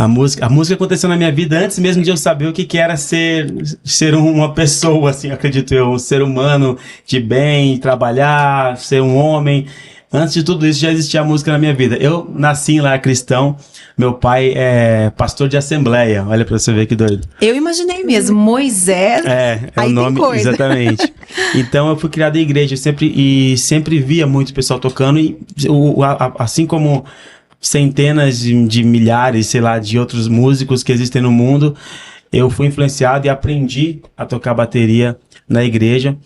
A música aconteceu na minha vida antes mesmo de eu saber o que era ser uma pessoa, assim, acredito eu, um ser humano de bem, trabalhar, ser um homem. Antes de tudo isso já existia a música na minha vida. Eu nasci lá cristão, meu pai é pastor de assembleia, olha pra você ver que doido. Eu imaginei mesmo, Moisés, É aí o nome, tem coisa. Exatamente. Então eu fui criado em igreja sempre via muito pessoal tocando e assim como centenas de milhares, sei lá, de outros músicos que existem no mundo, eu fui influenciado e aprendi a tocar bateria na igreja.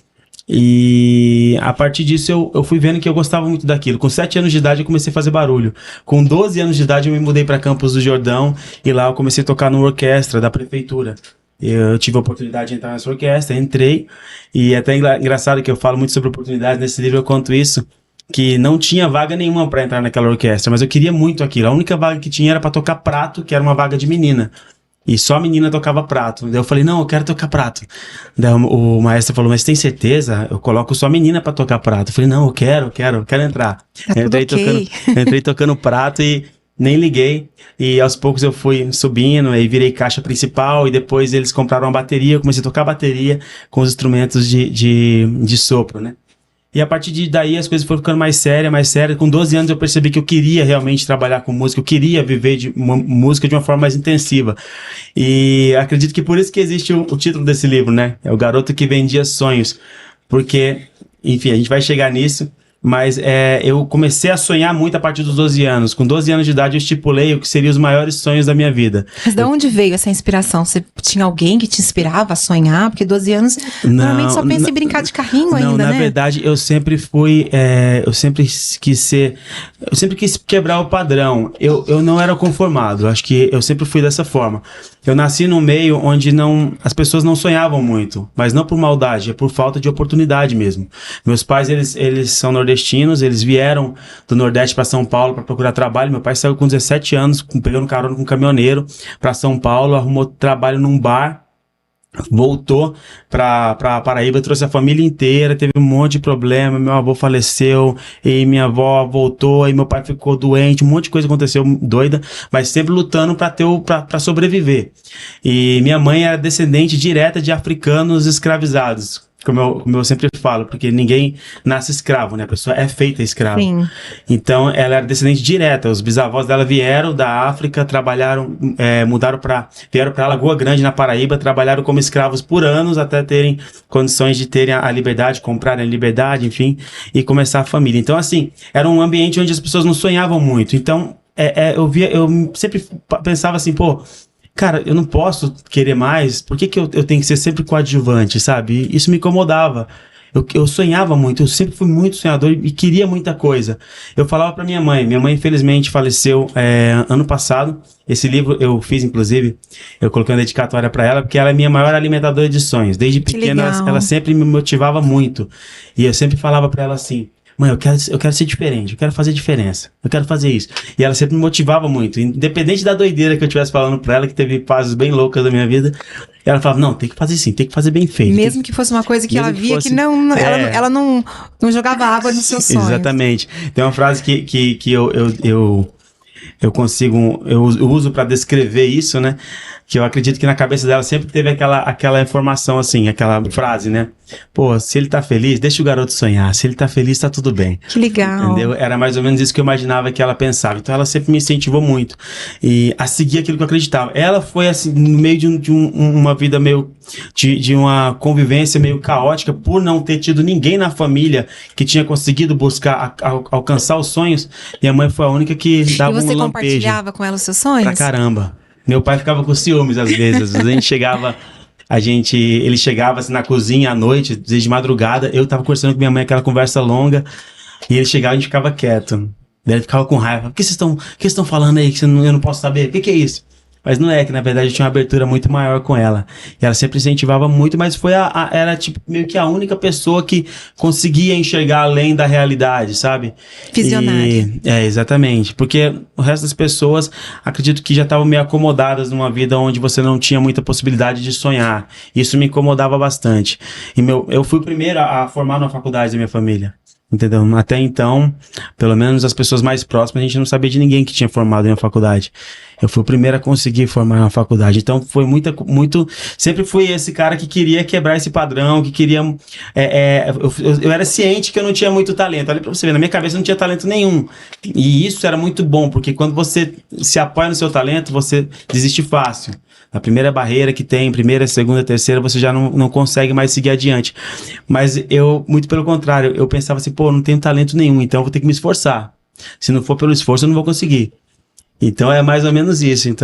E a partir disso eu fui vendo que eu gostava muito daquilo. Com 7 anos de idade eu comecei a fazer barulho. Com 12 anos de idade eu me mudei para Campos do Jordão e lá eu comecei a tocar numa orquestra da prefeitura. Eu tive a oportunidade de entrar nessa orquestra, entrei, e é até engraçado que eu falo muito sobre oportunidades nesse livro, eu conto isso, que não tinha vaga nenhuma para entrar naquela orquestra, mas eu queria muito aquilo. A única vaga que tinha era para tocar prato, que era uma vaga de menina. E só a menina tocava prato. Daí eu falei, não, eu quero tocar prato. Daí o maestro falou, mas tem certeza? Eu coloco só a menina pra tocar prato. Eu falei, não, eu quero entrar. Tá tudo ok. Entrei tocando prato e nem liguei. E aos poucos eu fui subindo, aí virei caixa principal, e depois eles compraram uma bateria, eu comecei a tocar bateria com os instrumentos de sopro, né? E a partir daí as coisas foram ficando mais sérias. Com 12 anos eu percebi que eu queria realmente trabalhar com música, eu queria viver de música de uma forma mais intensiva. E acredito que por isso que existe o título desse livro, né? É O Garoto que Vendia Sonhos. Porque, enfim, a gente vai chegar nisso. Mas eu comecei a sonhar muito a partir dos 12 anos. Com 12 anos de idade eu estipulei o que seriam os maiores sonhos da minha vida. Mas de onde veio essa inspiração? Você tinha alguém que te inspirava a sonhar? Porque 12 anos, normalmente só pensa em brincar de carrinho ainda, né? Na verdade, eu sempre fui... eu sempre quis quebrar o padrão. Eu não era conformado. Acho que eu sempre fui dessa forma. Eu nasci num meio onde as pessoas não sonhavam muito. Mas não por maldade, é por falta de oportunidade mesmo. Meus pais, eles são nordestinos, eles vieram do Nordeste para São Paulo para procurar trabalho. Meu pai saiu com 17 anos, pegando carona com um caminhoneiro para São Paulo, arrumou trabalho num bar, voltou para Paraíba, trouxe a família inteira, teve um monte de problema, meu avô faleceu, e minha avó voltou, e meu pai ficou doente, um monte de coisa aconteceu doida, mas sempre lutando para sobreviver. E minha mãe era descendente direta de africanos escravizados. Como eu sempre falo, porque ninguém nasce escravo, né? A pessoa é feita escrava. Sim. Então, ela era descendente direta. Os bisavós dela vieram da África, trabalharam, vieram para Lagoa Grande, na Paraíba, trabalharam como escravos por anos, até terem condições de terem a liberdade, comprarem a liberdade, enfim, e começar a família. Então, assim, era um ambiente onde as pessoas não sonhavam muito. Então, eu sempre pensava assim, pô, cara, eu não posso querer mais, por que eu tenho que ser sempre coadjuvante, sabe? Isso me incomodava. Eu sonhava muito, eu sempre fui muito sonhador e queria muita coisa. Eu falava pra minha mãe infelizmente faleceu ano passado. Esse livro eu fiz, inclusive, eu coloquei uma dedicatória pra ela, porque ela é minha maior alimentadora de sonhos. Desde pequena ela sempre me motivava muito. E eu sempre falava pra ela assim, mãe, eu quero ser diferente, eu quero fazer diferença, eu quero fazer isso. E ela sempre me motivava muito, independente da doideira que eu estivesse falando pra ela, que teve fases bem loucas da minha vida, ela falava, não, tem que fazer sim, tem que fazer bem feito. Mesmo que fosse uma coisa que ela via que não, ela não jogava água nos seus sonhos. Exatamente. Tem uma frase que eu uso pra descrever isso, né? Que eu acredito que na cabeça dela sempre teve aquela informação assim, aquela frase, né? Pô, se ele tá feliz, deixa o garoto sonhar. Se ele tá feliz, tá tudo bem. Que legal. Entendeu? Era mais ou menos isso que eu imaginava que ela pensava. Então ela sempre me incentivou muito a seguir aquilo que eu acreditava. Ela foi assim, no meio de uma vida meio... de uma convivência meio caótica, por não ter tido ninguém na família que tinha conseguido buscar, alcançar os sonhos. Minha mãe foi a única que dava um lampejo. E você compartilhava com ela os seus sonhos? Pra caramba. Meu pai ficava com ciúmes às vezes. Às vezes ele chegava assim, na cozinha à noite, às vezes de madrugada, eu tava conversando com minha mãe, aquela conversa longa, e ele chegava e a gente ficava quieto. Daí ele ficava com raiva. O que vocês estão falando aí que eu não posso saber? O que é isso? Mas não é, que na verdade eu tinha uma abertura muito maior com ela. E ela sempre incentivava muito, mas era tipo meio que a única pessoa que conseguia enxergar além da realidade, sabe? Visionária. Exatamente. Porque o resto das pessoas, acredito que já estavam meio acomodadas numa vida onde você não tinha muita possibilidade de sonhar. Isso me incomodava bastante. E eu fui o primeiro a formar na faculdade da minha família. Entendeu? Até então, pelo menos as pessoas mais próximas, a gente não sabia de ninguém que tinha formado em uma faculdade. Eu fui o primeiro a conseguir formar uma faculdade. Então, foi muito... Sempre fui esse cara que queria quebrar esse padrão, que queria... eu era ciente que eu não tinha muito talento. Olha pra você ver, na minha cabeça não tinha talento nenhum. E isso era muito bom, porque quando você se apoia no seu talento, você desiste fácil. A primeira barreira que tem, primeira, segunda, terceira, você já não consegue mais seguir adiante. Mas eu, muito pelo contrário, eu pensava assim, pô, não tenho talento nenhum, então eu vou ter que me esforçar. Se não for pelo esforço, eu não vou conseguir. Então é mais ou menos isso. Então